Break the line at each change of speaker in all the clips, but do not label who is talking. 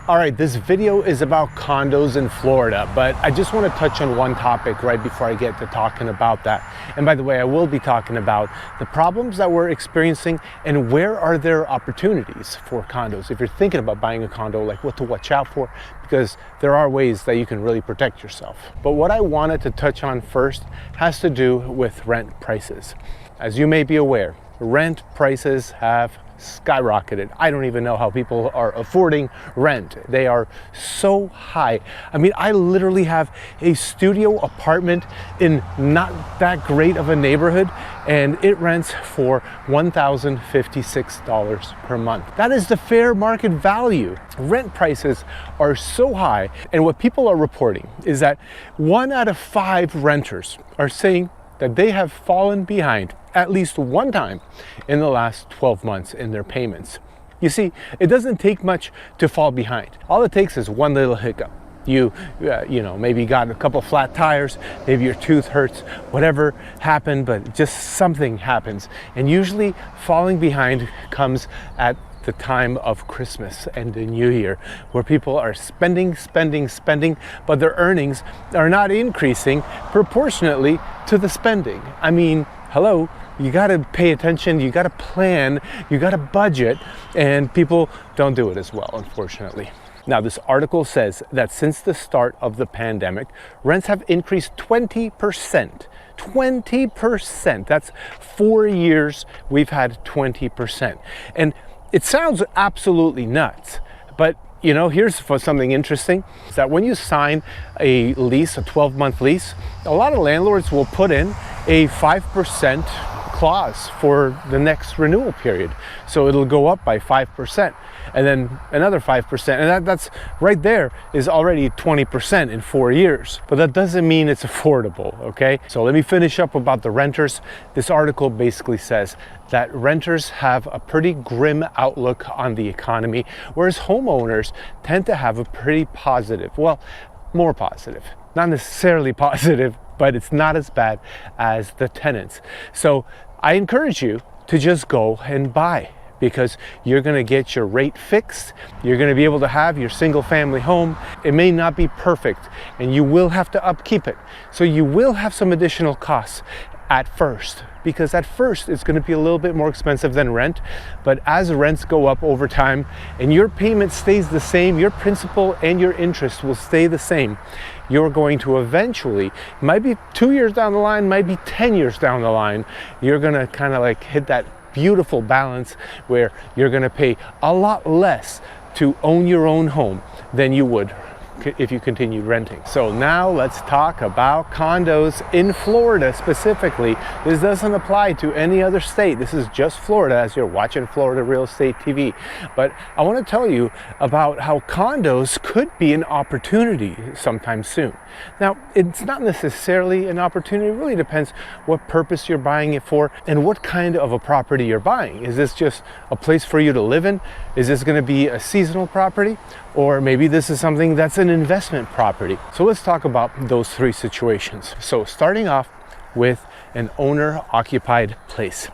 All right, this video is about condos in Florida, but I just want to touch on one topic right before I get to talking about that. And by the way, I will be talking about the problems that we're experiencing and where are there opportunities for condos. If you're thinking about buying a condo, like what to watch out for, because there are ways that you can really protect yourself. But what I wanted to touch on first has to do with rent prices. As you may be aware, rent prices have skyrocketed. I don't even know how people are affording rent. They are so high. I mean, I literally have a studio apartment in not that great of a neighborhood, and it rents for $1,056 per month. That is the fair market value. Rent prices are so high, and what people are reporting is that 1 out of 5 renters are saying that they have fallen behind at least one time in the last 12 months in their payments. You see, it doesn't take much to fall behind. All it takes is one little hiccup. You maybe got a couple flat tires, maybe your tooth hurts, whatever happened, but just something happens. And usually falling behind comes at the time of Christmas and the New Year, where people are spending, but their earnings are not increasing proportionately to the spending. I mean, hello, you gotta pay attention, you gotta plan, you gotta budget, and people don't do it as well, unfortunately. Now, this article says that since the start of the pandemic, rents have increased 20%. 20%. That's 4 years we've had 20%. And it sounds absolutely nuts, but here's something interesting, is that when you sign a lease, a 12-month lease, a lot of landlords will put in a 5% clause for the next renewal period. So it'll go up by 5%, and then another 5%, and that's right there is already 20% in 4 years. But that doesn't mean it's affordable, okay? So let me finish up about the renters. This article basically says that renters have a pretty grim outlook on the economy, whereas homeowners tend to have a pretty positive, well, more positive, not necessarily positive, but it's not as bad as the tenants. So I encourage you to just go and buy, because you're going to get your rate fixed. You're going to be able to have your single family home. It may not be perfect, and you will have to upkeep it. So you will have some additional costs at first, because at first it's going to be a little bit more expensive than rent. But as rents go up over time and your payment stays the same, your principal and your interest will stay the same, you're going to eventually, might be 2 years down the line, might be 10 years down the line, you're going to kind of like hit that beautiful balance where you're going to pay a lot less to own your own home than you would if you continue renting. So now let's talk about condos in Florida specifically. This doesn't apply to any other state. This is just Florida, as you're watching Florida Real Estate TV. But I want to tell you about how condos could be an opportunity sometime soon. Now, it's not necessarily an opportunity. It really depends what purpose you're buying it for and what kind of a property you're buying. Is this just a place for you to live in? Is this going to be a seasonal property? Or maybe this is something that's an investment property. So let's talk about those 3 situations. So starting off with an owner-occupied place.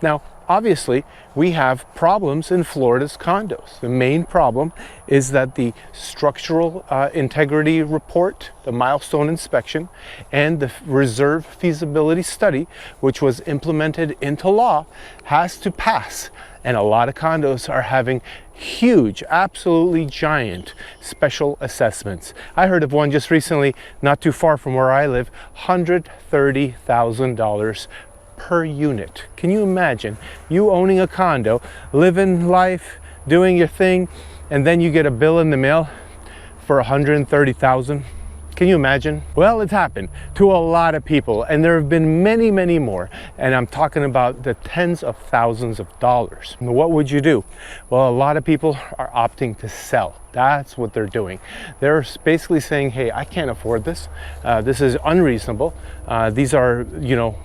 Now, obviously, we have problems in Florida's condos. The main problem is that the structural integrity report, the milestone inspection, and the reserve feasibility study, which was implemented into law, has to pass. And a lot of condos are having huge, absolutely giant special assessments. I heard of one just recently, not too far from where I live, $130,000 per unit. Can you imagine you owning a condo, living life, doing your thing, and then you get a bill in the mail for $130,000? Can you imagine? Well, it's happened to a lot of people, and there have been many, many more. And I'm talking about the tens of thousands of dollars. What would you do? Well, a lot of people are opting to sell. That's what they're doing. They're basically saying, hey, I can't afford this. This is unreasonable. These are,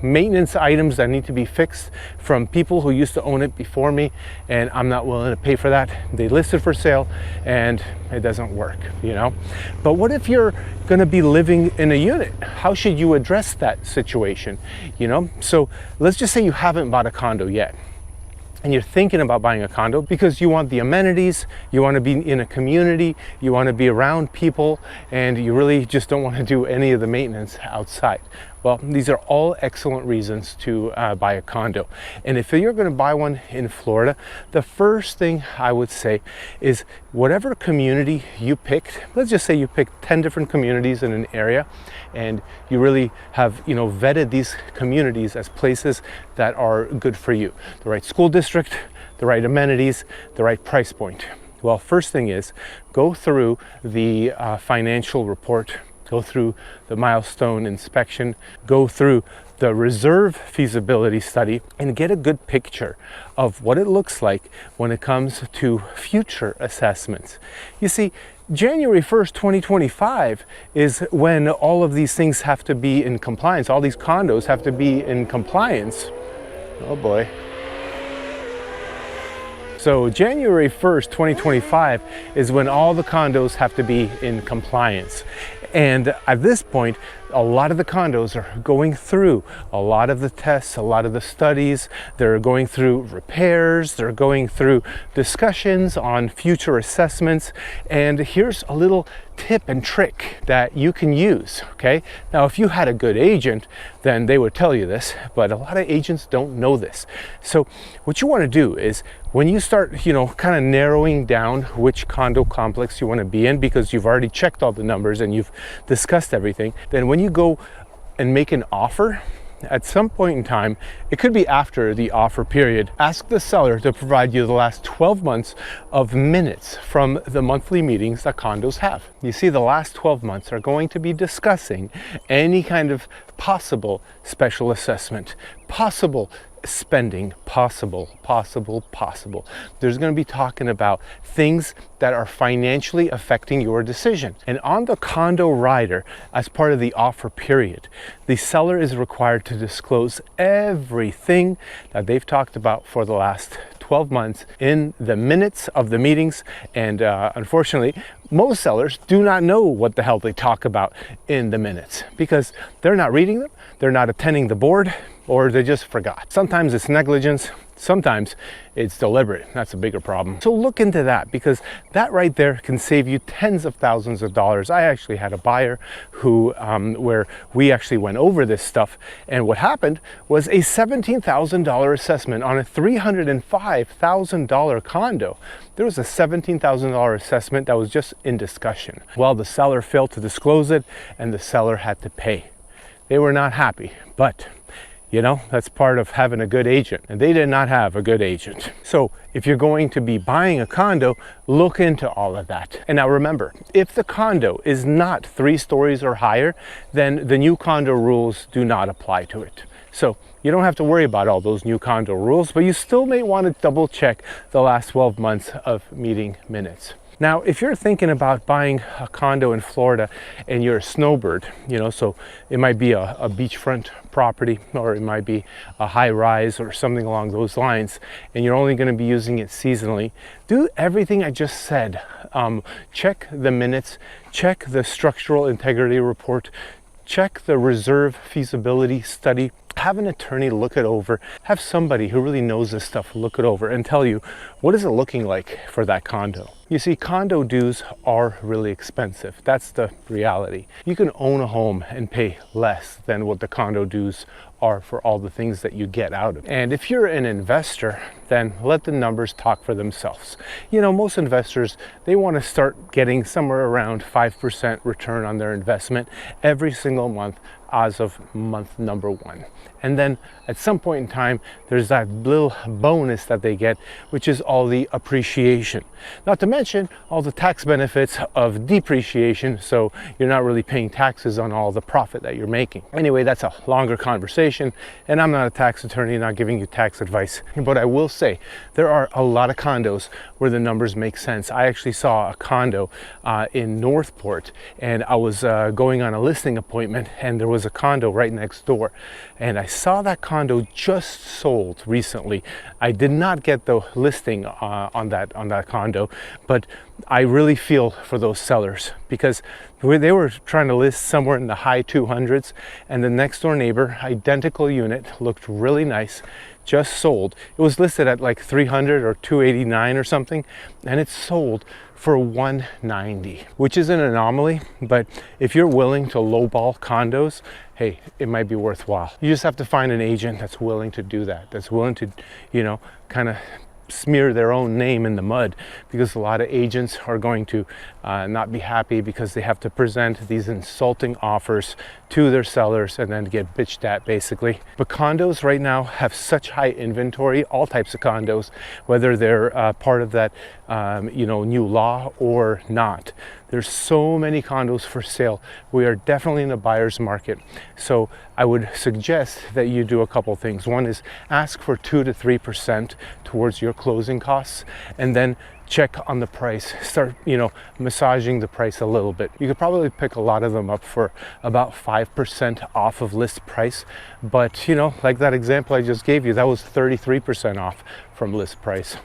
maintenance items that need to be fixed from people who used to own it before me, and I'm not willing to pay for that. They list it for sale, and it doesn't work, But what if you're going to be living in a unit? How should you address that situation? So let's just say you haven't bought a condo yet. and you're thinking about buying a condo because you want the amenities, you want to be in a community, you want to be around people, and you really just don't want to do any of the maintenance outside. Well, these are all excellent reasons to buy a condo. And if you're going to buy one in Florida, the first thing I would say is whatever community you picked, let's just say you picked 10 different communities in an area, and you really have, vetted these communities as places that are good for you. The right school district, the right amenities, the right price point. Well, first thing is go through the financial report, go through the milestone inspection, go through the reserve feasibility study, and get a good picture of what it looks like when it comes to future assessments. You see, January 1st, 2025 is when all of these things have to be in compliance. All these condos have to be in compliance. Oh boy. So January 1st, 2025 is when all the condos have to be in compliance. And at this point, a lot of the condos are going through a lot of the tests, a lot of the studies. They're going through repairs, they're going through discussions on future assessments. And here's a little tip and trick that you can use, okay? Now, if you had a good agent, then they would tell you this, but a lot of agents don't know this. So what you want to do is when you start, kind of narrowing down which condo complex you want to be in, because you've already checked all the numbers and you've discussed everything, then when you go and make an offer, at some point in time, it could be after the offer period, ask the seller to provide you the last 12 months of minutes from the monthly meetings that condos have. You see, the last 12 months are going to be discussing any kind of possible special assessment, possible spending, possible. There's going to be talking about things that are financially affecting your decision. And on the condo rider, as part of the offer period, the seller is required to disclose everything that they've talked about for the last 12 months in the minutes of the meetings. And unfortunately, most sellers do not know what the hell they talk about in the minutes because they're not reading them, they're not attending the board, or they just forgot. Sometimes it's negligence, sometimes it's deliberate. That's a bigger problem. So look into that, because that right there can save you tens of thousands of dollars. I actually had a buyer who, where we actually went over this stuff, and what happened was a $17,000 assessment on a $305,000 condo. There was a $17,000 assessment that was just in discussion. Well, the seller failed to disclose it, and the seller had to pay. They were not happy, but that's part of having a good agent, and they did not have a good agent. So if you're going to be buying a condo, look into all of that. And now remember, if the condo is not 3 stories or higher, then the new condo rules do not apply to it. So you don't have to worry about all those new condo rules, but you still may want to double check the last 12 months of meeting minutes. Now, if you're thinking about buying a condo in Florida and you're a snowbird, so it might be a beachfront property, or it might be a high rise or something along those lines, and you're only going to be using it seasonally, do everything I just said. Check the minutes, check the structural integrity report, check the reserve feasibility study. Have an attorney look it over. Have somebody who really knows this stuff look it over and tell you, what is it looking like for that condo? You see, condo dues are really expensive. That's the reality. You can own a home and pay less than what the condo dues are for all the things that you get out of it. And if you're an investor, then let the numbers talk for themselves. Most investors, they want to start getting somewhere around 5% return on their investment every single month as of month number 1. And then at some point in time, there's that little bonus that they get, which is all the appreciation. Not to mention all the tax benefits of depreciation, so you're not really paying taxes on all the profit that you're making. Anyway, that's a longer conversation, and I'm not a tax attorney, not giving you tax advice. But I will say, there are a lot of condos where the numbers make sense. I actually saw a condo in Northport, and I was going on a listing appointment, and there was a condo right next door. And I saw that condo just sold recently. I did not get the listing on that condo, but I really feel for those sellers, because they were trying to list somewhere in the high 200s, and the next door neighbor, identical unit, looked really nice. just sold. It was listed at like 300 or 289 or something, and it's sold for 190, which is an anomaly. But if you're willing to lowball condos, hey, it might be worthwhile. You just have to find an agent that's willing to do that, that's willing to, you know, kind of smear their own name in the mud, because a lot of agents are going to not be happy because they have to present these insulting offers to their sellers and then get bitched at, basically. But condos right now have such high inventory, all types of condos, whether they're part of that you know, new law or not. There's so many condos for sale. We are definitely in a buyer's market. So I would suggest that you do a couple things. One is ask for 2 to 3% towards your closing costs, and then check on the price. Start, you know, massaging the price a little bit. You could probably pick a lot of them up for about 5% off of list price. But, you know, like that example I just gave you, that was 33% off from list price.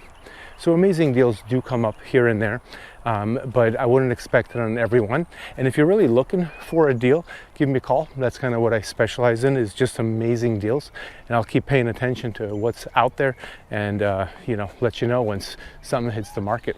So amazing deals do come up here and there, but I wouldn't expect it on everyone. And if you're really looking for a deal, give me a call. That's kind of what I specialize in, is just amazing deals. And I'll keep paying attention to what's out there and, you know, let you know once something hits the market.